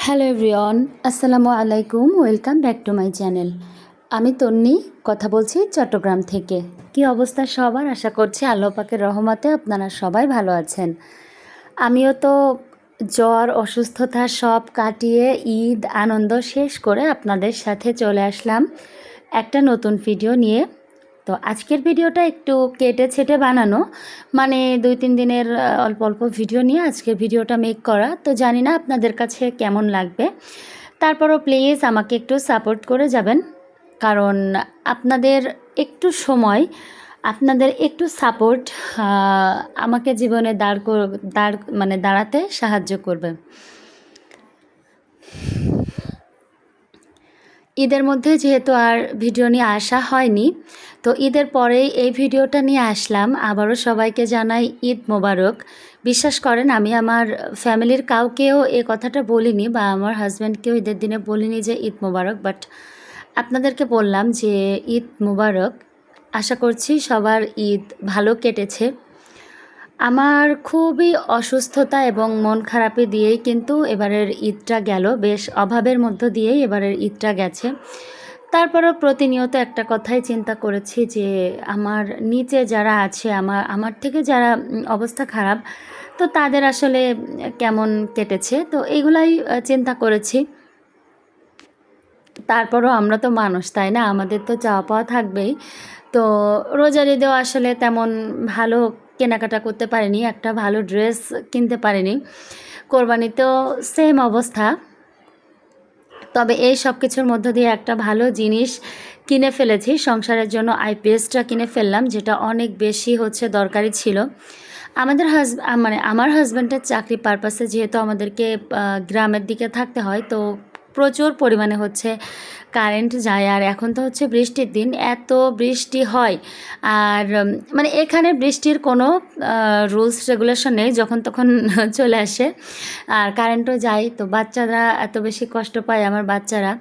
Hello everyone, আসসালামু আলাইকুম। Welcome back to my channel. আমি তন্নি কথা বলছি চট্টগ্রাম থেকে। কি অবস্থা সবার? আশা করছি আল্লাহ পাকের রহমতে আপনারা সবাই ভালো আছেন। আমিও তো জ্বর অসুস্থতা সব কাটিয়ে ঈদ আনন্দ শেষ করে আপনাদের সাথে চলে আসলাম একটা নতুন ভিডিও নিয়ে। তো আজকের ভিডিওটা একটু কেটে ছেটে বানানো, মানে 2-3 দিনের অল্প অল্প ভিডিও নিয়ে আজকের ভিডিওটা মেক করা। তো জানি না আপনাদের কাছে কেমন লাগবে, তারপরও প্লিজ আমাকে একটু সাপোর্ট করে যাবেন, কারণ আপনাদের একটু সময়, আপনাদের একটু সাপোর্ট আমাকে জীবনে দাঁড়াতে সাহায্য করবে। ঈদের মধ্যে যেহেতু আর ভিডিও নিয়ে আসা হয়নি, তো ঈদের পরেই এই ভিডিওটা নিয়ে আসলাম। আবারও সবাইকে জানাই ঈদ মোবারক। বিশ্বাস করেন, আমি আমার ফ্যামিলির কাউকেও এই কথাটা বলিনি বা আমার হাজব্যান্ডকেও ঈদের দিনে বলিনি যে ঈদ মোবারক, বাট আপনাদেরকে বললাম যে ঈদ মোবারক। আশা করছি সবার ঈদ ভালো কেটেছে। আমার খুবই অসুস্থতা এবং মন খারাপে দিয়েই কিন্তু এবারের ঈদটা গেল, বেশ অভাবের মধ্য দিয়েই এবারের ঈদটা গেছে। তারপরেও প্রতিনিয়ত একটা কথাই চিন্তা করেছি যে আমার নিচে যারা আছে, আমার থেকে যারা অবস্থা খারাপ, তো তাদের আসলে কেমন কেটেছে, তো এইগুলাই চিন্তা করেছি। তারপরও আমরা তো মানুষ, তাই না? আমাদের তো চাওয়া পাওয়া থাকবেই। তো রোজার ঈদেও আসলে তেমন ভালো কেনাকাটা করতে পারিনি, একটা ভালো ড্রেস কিনতে পারিনি। কোরবানিতেও সেম অবস্থা। তবে এই সব কিছুর মধ্য দিয়ে একটা ভালো জিনিস কিনে ফেলেছি, সংসারের জন্য আইপিএসটা কিনে ফেললাম, যেটা অনেক বেশি দরকারি ছিল। আমাদের আমার হাজব্যান্ডের চাকরি পারপাসে যেহেতু আমাদেরকে গ্রামের দিকে থাকতে হয়, তো প্রচুর পরিমাণে কারেন্ট যায়। আর এখন তো বৃষ্টির দিন, এত বৃষ্টি হয়। আর মানে এখানে বৃষ্টির কোনো রুলস রেগুলেশন নেই, যখন তখন চলে আসে আর কারেন্টও যায়। তো বাচ্চারা এত বেশি কষ্ট পায়, আমার বাচ্চারা।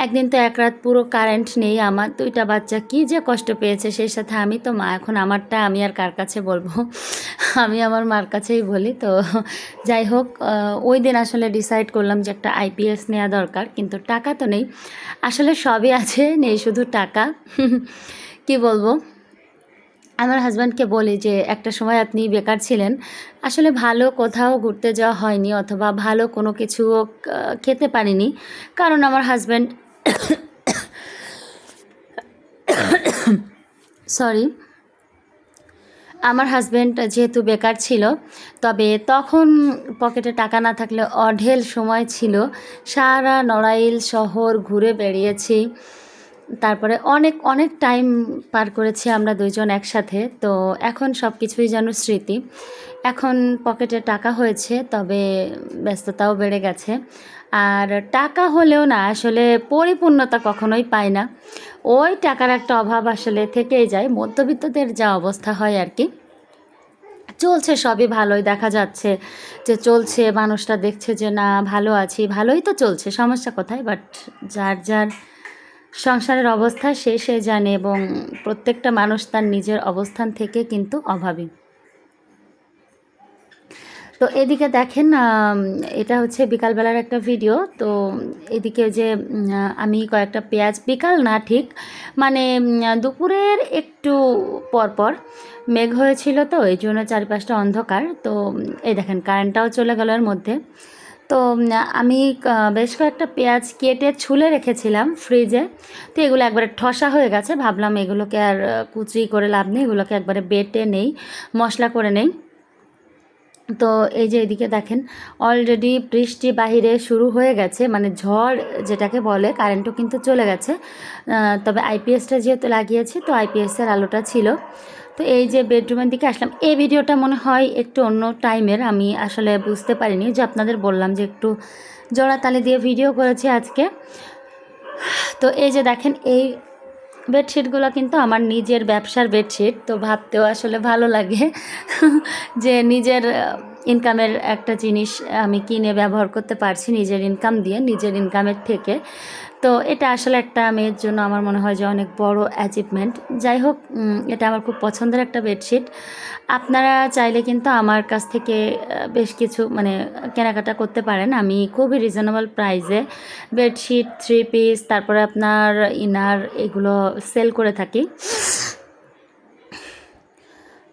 একদিন তো এক রাত পুরো কারেন্ট নেই, আমার 2টা বাচ্চা কী যে কষ্ট পেয়েছে। সেই সাথে আমি তো মা, এখন আমারটা আমি আর কার কাছে বলবো? আমি আমার মার কাছেই বলি। তো যাই হোক, ওই দিন আসলে ডিসাইড করলাম যে একটা আইপিএস নেওয়া দরকার, কিন্তু টাকা তো নেই। আসলে সবই আছে, নেই শুধু টাকা। কি বলবো? আমার হাজব্যান্ডকে বলি যে একটা সময় আপনি বেকার ছিলেন, আসলে ভালো কোথাও ঘুরতে যাওয়া হয়নি অথবা ভালো কোনো কিছু খেতে পারিনি, কারণ আমার হাজব্যান্ড সরি, আমার হাজব্যান্ড যেহেতু বেকার ছিল, তবে তখন পকেটে টাকা না থাকলে অঢেল সময় ছিল, সারা নড়াইল শহর ঘুরে বেড়িয়েছি। তারপরে অনেক অনেক টাইম পার করেছি আমরা দুইজন একসাথে। তো এখন সব কিছুই যেন স্মৃতি। এখন পকেটে টাকা হয়েছে, তবে ব্যস্ততাও বেড়ে গেছে। আর টাকা হলেও না, আসলে পরিপূর্ণতা কখনোই পায় না। ওই টাকার একটা অভাব আসলে থেকেই যায়, মধ্যবিত্তদের যা অবস্থা হয় আর কি। চলছে সবই ভালোই, দেখা যাচ্ছে যে চলছে, মানুষটা দেখছে যে না ভালো আছি, ভালোই তো চলছে, সমস্যা কোথায়? বাট যার যার সংসারের অবস্থা সে জানে, এবং প্রত্যেকটা মানুষ তার নিজের অবস্থান থেকে কিন্তু অভাবী। তো এদিকে দেখেন, এটা বিকালবেলার একটা ভিডিও। তো এদিকে যে আমি কয়েকটা পেঁয়াজ, বিকাল না ঠিক, মানে দুপুরের একটু পরপর মেঘ হয়েছিল, তো এই জন্য চারিপাশটা অন্ধকার। তো এই দেখেন কারেন্টটাও চলে গেল এর মধ্যে। তো আমি বেশ কয়েকটা পেঁয়াজ কেটে ছুলে রেখেছিলাম ফ্রিজে। তো এগুলো একবারে ঠসা হয়ে গেছে, ভাবলাম এগুলোকে আর কুচি করে লাভ নেই, এগুলোকে একবারে বেটে নেই, মশলা করে নেই। তো এই যে এদিকে দেখেন অলরেডি বৃষ্টি বাহিরে শুরু হয়ে গেছে, মানে ঝড় যেটাকে বলে। কারেন্টও কিন্তু চলে গেছে, তবে আইপিএসটা যেহেতু লাগিয়েছি, তো আইপিএসের আলোটা ছিল। তো এই যে বেডরুমের দিকে আসলাম। এই ভিডিওটা মনে হয় একটু অন্য টাইমের, আমি আসলে বুঝতে পারিনি, যে আপনাদের বললাম যে একটু জোড়াতালি দিয়ে ভিডিও করেছি আজকে। তো এই যে দেখেন, এই বেডশিটগুলো কিন্তু আমার নিজের ব্যবসার বেডশিট। তো ভাবতেও আসলে ভালো লাগে যে নিজের ইনকামের একটা জিনিস আমি কিনে ব্যবহার করতে পারছি নিজের ইনকাম দিয়ে, নিজের ইনকামের থেকে। তো এটা আসলে একটা মেয়ের জন্য আমার মনে হয় যে অনেক বড় অ্যাচিভমেন্ট। যাই হোক, এটা আমার খুব পছন্দের একটা বেডশিট। আপনারা চাইলে কিন্তু আমার কাছ থেকে বেশ কিছু মানে কেনাকাটা করতে পারেন। আমি খুবই রিজনেবল প্রাইসে বেডশিট, থ্রি পিস, তারপরে আপনার ইনার এগুলো সেল করে থাকি।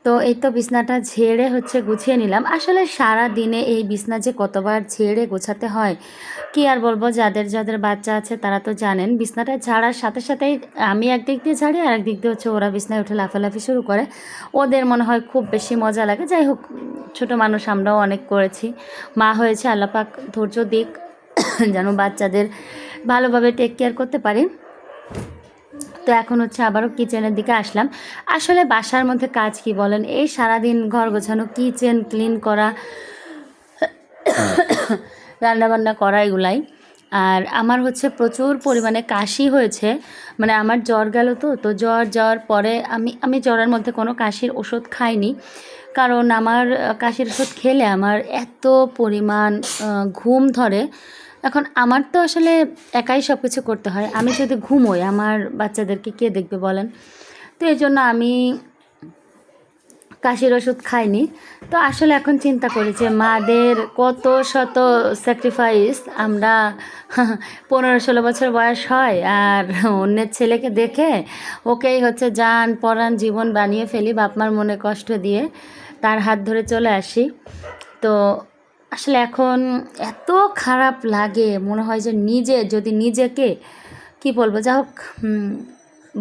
তো এই তো বিছনাটা ঝেড়ে গুছিয়ে নিলাম। আসলে সারা দিনে এই বিছনা যে কতবার ঝেড়ে গোছাতে হয় কি আর বলবো, যাদের যাদের বাচ্চা আছে তারা তো জানেন। বিছনাটা ঝাড়ার সাথে সাথেই আমি একদিক দিয়ে ঝাড়ি আর একদিক দিয়ে ওরা বিছনায় উঠে লাফালাফি শুরু করে। ওদের মনে হয় খুব বেশি মজা লাগে। যাই হোক, ছোট মানুষ, আমরাও অনেক করেছি। মা হয়েছে, আল্লাহ পাক ধৈর্য দিক যেন বাচ্চাদের ভালোভাবে টেক কেয়ার করতে পারি। তো এখন আবারও কিচেনের দিকে আসলাম। আসলে বাসার মধ্যে কাজ কি বলেন, এই সারাদিন ঘর গোছানো, কিচেন ক্লিন করা, রান্নাবান্না করা, এগুলাই। আর আমার প্রচুর পরিমাণে কাশি হয়েছে, মানে আমার জ্বর গেল। তো জ্বর যাওয়ার পরে আমি জ্বরের মধ্যে কোনো কাশির ওষুধ খাইনি, কারণ আমার কাশির ওষুধ খেলে আমার এত পরিমাণ ঘুম ধরে। এখন আমার তো আসলে একাই সব কিছু করতে হয়। আমি যদি ঘুমোই, আমার বাচ্চাদেরকে কে দেখবে বলেন? তো এই জন্য আমি কাশির ওষুধ খাইনি। তো আসলে এখন চিন্তা করি যে মাদের কত শত স্যাক্রিফাইস আমরা 15-16 বছর বয়স হয়, আর অন্যের ছেলেকে দেখে ওকেই জান পরাণ জীবন বানিয়ে ফেলি, বাপমার মনে কষ্ট দিয়ে তার হাত ধরে চলে আসি। তো আসলে এখন এত খারাপ লাগে, মনে হয় যে নিজেকে কি বলবো, যা হোক,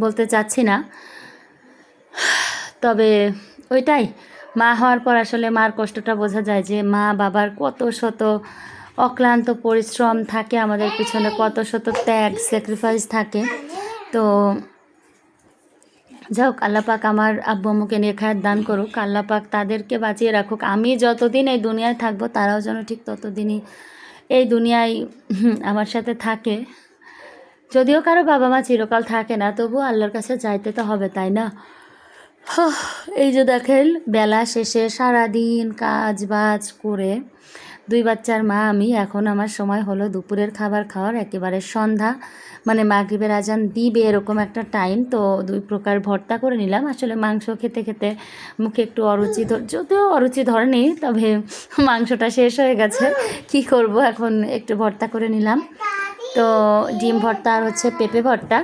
বলতে চাচ্ছি না। তবে ওইটাই, মা হওয়ার পর আসলে মার কষ্টটা বোঝা যায়, যে মা বাবার কত শত অক্লান্ত পরিশ্রম থাকে আমাদের পিছনে, কত শত ত্যাগ স্যাক্রিফাইস থাকে। তো যাই হোক, আল্লাহ পাক আমার আব্বু আম্মুকে নেখায়াত দান করুক, আল্লাহ পাক তাদেরকে বাঁচিয়ে রাখুক। আমি যতদিন এই দুনিয়ায় থাকবো তারাও যেন ঠিক ততদিনই এই দুনিয়ায় আমার সাথে থাকে। যদিও কারো বাবা মা চিরকাল থাকে না, তবুও আল্লাহর কাছে যাইতে তো হবে, তাই না? এই যে দেখেন, বেলা শেষে সারাদিন কাজ বাজ করে 2 বাচ্চার মা আমি, এখন আমার সময় হলো দুপুরের খাবার খাওয়ার, একেবারে সন্ধ্যা, মানে মাগরিবের আজান দিবে এরকম একটা টাইম। তো 2 প্রকার ভর্তা করে নিলাম। আসলে মাংস খেতে খেতে মুখে একটু যদিও অরুচি ধরেনি, তবে মাংসটা শেষ হয়ে গেছে, কি করব, এখন একটু ভর্তা করে নিলাম। তো ডিম ভর্তা আর পেঁপে ভর্তা,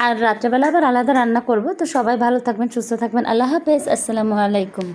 আর রাত্রেবেলা আবার আলাদা রান্না করব। তো সবাই ভালো থাকবেন, সুস্থ থাকবেন, আল্লাহ হাফেজ, আসসালামু আলাইকুম।